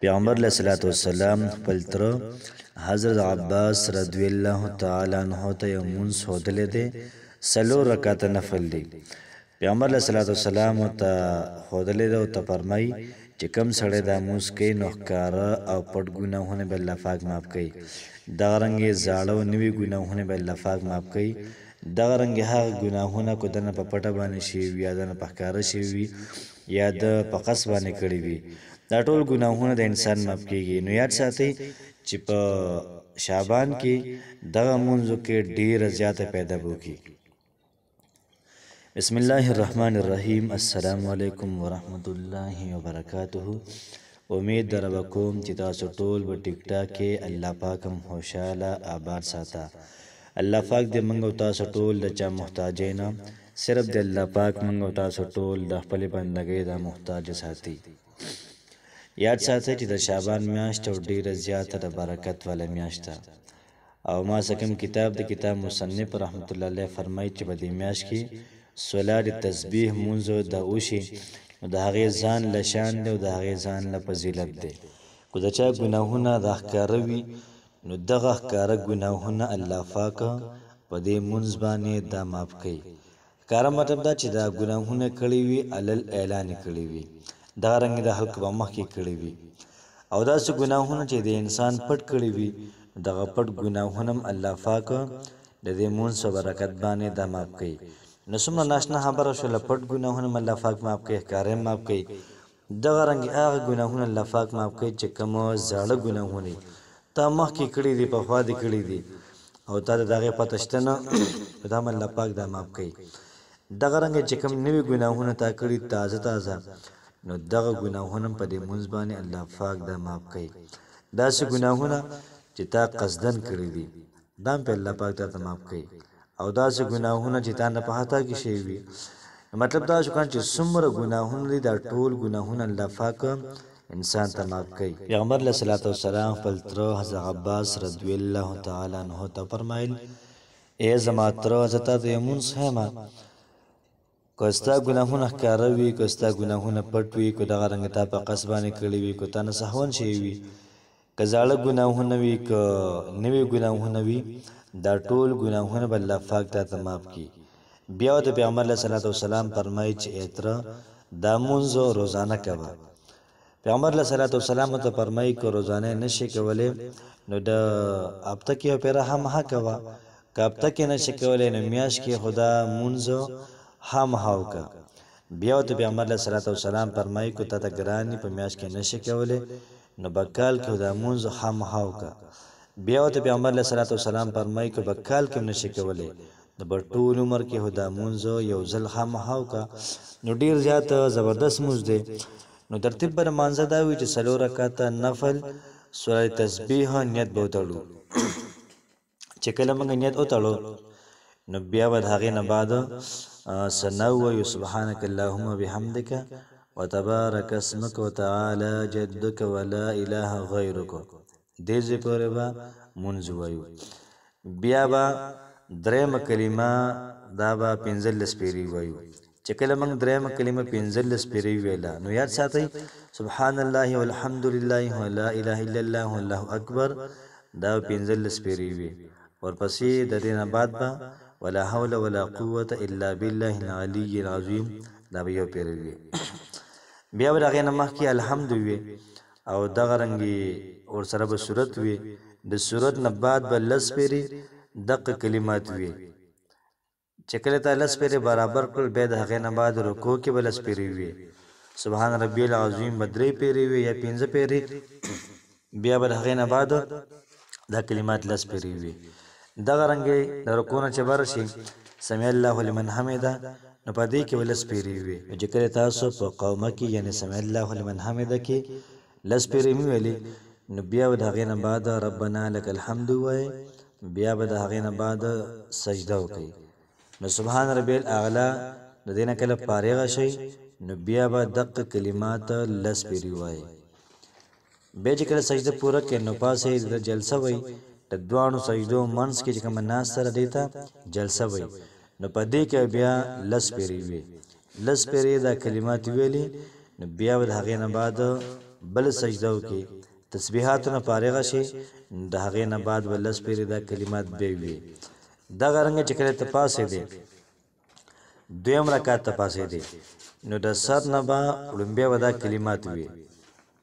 پیغمبر علیہ الصلوۃ والسلام خپل تر حضرت عباس رضی الله تعالی عنہ ته یو مونځ ښودلی دی، څلور رکعته نفل دی. پیغمبر علیہ الصلوۃ والسلام ته ښودلی دی او ته فرمایي چې کوم سړی دا مونځ کوي نو ښکاره او پټ ګناهونه به الله پاک معاف کوي، دغه رنګې زاړه او نوي ګناهونه به الله پاک معاف کوي. دغه رنګې هغه ګناهونه که دنه په پټه باندې شوي وي یا دنه په ښکاره شوي وي یا د په قصد باندې کړي وي، دا ټول ګناهونه د انسان معاف کیږي. نو یاد ساتئ چې په شعبان کې دغه مونځو کې ډېره زیاته پیدا وکړي. بسم الله الرحمن الرحیم. السلام علیکم ورحمت الله وبرکاته. امید در کوم چې تاسو ټول په ټیک ټاک کې الله پاک هم خوشاله آباد ساته. الله پاک دې موږ او تاسو ټول د چا محتاج نه، صرف د الله پاک موږ او تاسو ټول د خپل بندګۍ د محتاج ساتي. یاد ساتئ چې د شعبان میاشت او ډیره زیاته د برکت والا میاشت ده، او ما سکم کتاب د کتاب مصنف رحمت الله علیه فرمایي چې په دې میاشت کې صلات تسبیح مونځ د اوشي نو د هغې ځان له شان دی او د هغې ځان له فضیلت دی. که د چا ګناهونه د ښکاره وي نو دغه ښکاره ګناهونه الله پاک په دې مونځ باندې دا معاف کوي. ښکاره مطلب دا چې دا ګناهونه کړي وي علل اعلان کړي وي، دغه رنګې د خلکو په مخکې کړي وي، او داسې ګناهونه چې د انسان پټ کړي وي دغه پټ ګناهونه هم الله پاک د دې مونځ په برکت باندې دا معاف کوي. نو څومره ناشنا خبره شوله، پټ ګناهونه هم الله پاک معاف کوي، ښکاره هم معاف کوي. دغه رنګې هغه ګناهونه الله پاک معاف کوي چې کوم زاړه ګناهونه تا مخکې کړي دي، پخوا دې کړي دي او تا د هغې پته شته نه، دا هم الله پاک دا معاف کوي. دغه رنګې چې کوم نوي ګناهونه تا کړي تازه تازه نو دغه ګناهونه په دې مونځ باندې الله پاک دا معاف کوي. داسې ګناهونه چې تا قصدن کړي دي دا هم په الله پاک ته معاف کوي، او داسې ګناهونه چې تا نه په خطا کې شوي وي. مطلب دا شو چې څومره ګناهونه دي دا ټول ګناهونه الله پاک انسان ته معاف کوي. پیغمبر علیه الصلوۃ والسلام خپل تره حضرت عباس رضی الله تعالی عنہ ته فرمایل ای زما تره زه تا ته یو مونځ ښیم، که ستا ګناهونه ښکاره وي که ستا ګناهونه پټ وي، که دغه رنګه تا په قصد باندې کړي وي، که تا نه سهون شوي وي، که زاړه ګناهونه وي که نوي ګناهونه وي، دا ټول ګناهونه به الله پاک تا ته معاف کړي. بیا ورته پیغمبر علیه الصلوۃ والسلام فرمایي چې ای تره دا مونځ روزانه کوه. پیغمبر علیه الصلوۃ والسلام ته فرمایي که روزانه نشي کولی نو د هفته کې یو پیره هم کوه، که هفته کې نشي کولی نو میاشت کې خدا مونځ هم هاوکا. بیا ورته پیغمبر علیه الصلوۃ والسلام فرمایي که تا ته ګران په میاشت کې نشي کولی نو بکال کې دا مونځ هم هاوکا. بیا ورته پیغمبر علیه الصلوۃ والسلام فرمایي که بکال کې نشي کولی نو په ټول عمر کې دا مونځ یو ځل هم هاوکا. نو ډیر زیات زبردست مونځ دی. نو ترتیب پر مانځه دا وي چې څلور رکعاته نفل سورۃ تسبیح نیت به وتړو. چې کله موږ نیت وتړو نو بیا به د هغې نه بعد ثنا ووایو سبحانک اللهم وبحمدک وتبارک اسمک وتعالی جدک ولا اله غیرک. دې ځای پورې به مونځ ووایو. بیا به درېیمه کلمه دا به 15 پیرې ووایو. چې کله موږ درېیمه کلمه 15 پیرې ویله نو یاد ساتئ سبحان الله والحمد لله ولا اله الا الله والله اکبر، دا 15 پیرې وي. ورپسې د دې نه بعد به ولا حول ولا قوة الا بالله العلی العظیم، دا به یو پیرې وي. بیا به د هغې نه مخکې الحمد وي او دغه رنګې ورسره به صورت وي. د صورت نه بعد به 10 پیرې دقه کلمات وي. چې کله تا 10 پیرې برابر کړل بیا د هغې نه بعد رکوع کې به 10 پیرې وي. سبحان ربی العظیم به 3 پیرې وي یا 15 پیرې. بیا به د هغې نه بعد دا کلمات 10 پیرې وي. دغه رنګې د رکوع نه چې بر شي سمع الله لمن حمده نو په دې کې به 10 پیرې وي. چې کله تاسو په قومه کې یعنې سمع الله لمن حمده کې 10 پیرې مې ویلې نو بیا به د هغې نه بعد ربنا لک الحمد ووایئ. بیا به د هغې نه بعد سجده وکړئ. نو سبحان ربی الاعلی د دې نه کله فارغه شئ نو بیا به دقه کلمات 10 پیرې ووایئ. بیا چې کله سجده پوره کړئ نو پاسې د جلسه وایي. د دواړو سجدو منځ کې چې کومه ناسته ده دې ته جلسه وایي. نو په دې کې بیا 10 پیرې وي. 10 پیرې دا کلمات ویلي نو بیا به د هغې نه بعد بل سجده وکړي تسبیحاتونه فارغه شي د هغې نه بعد به لس پیرې دا کلمات بیا وي دغه رنګه چې کله ته پاڅېدې دویم رکعت ته پاڅېدې نو د سر نه به لومبیا به دا کلمات وي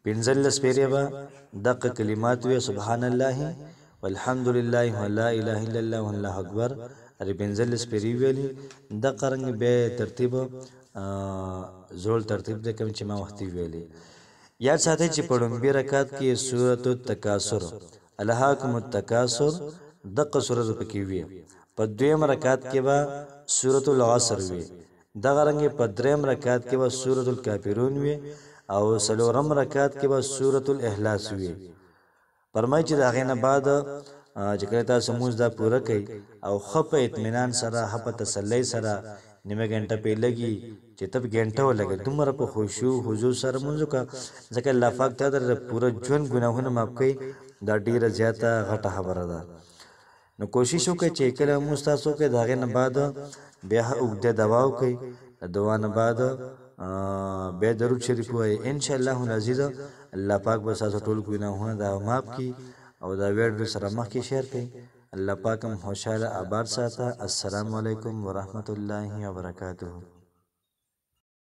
پنځلس پیرې به دغه کلمات وي سبحان الله والحمد لله ولا اله الا الله والله اکبر اری پنځلس پیرې ویلي دغه رنګ بیا ترتیب زول ترتیب دی کوم چې ما وختي ویلي یاد ساتئ چې په لومبي رکعت کې سورۃ التکاثر الهاکم التکاثر دغه سورۃ پکې وي په دویم رکعت کې به سورۃ العصر وي دغه رنګ په دریم رکعت کې به سورۃ الکافرون وي او څلورم رکعت کې به سورۃ الاخلاص وي فرمایي چې د هغې نه بعد چې کله تاسو مونځ دا پوره کوئ او ښه په اطمینان سره ښه په تسلۍ سره نیمه ګنټه پې لګي چې ته په ګنټه ولګي دومره په خشوع حضور سره مونځ وکړه ځکه الله پاک تا در پوره ژوند ګناهونه معاف کوي دا ډېره زیاته غټه خبره ده نو کوشش وکړئ چې کله مونځ تاسو وکړئ د هغې نه بعد بیا اوږده دوا وکړئ د دوا نه بعد بیا درود شریف ووایئ انشاءالله العزیز الله پاک به ستاسو ټول ګناهونه دا معاف کړي او دا ویډیو سره مخکې شیر کړئ الله پاک هم خوشحاله آباد ساته السلام علیکم ورحمت الله وبرکاته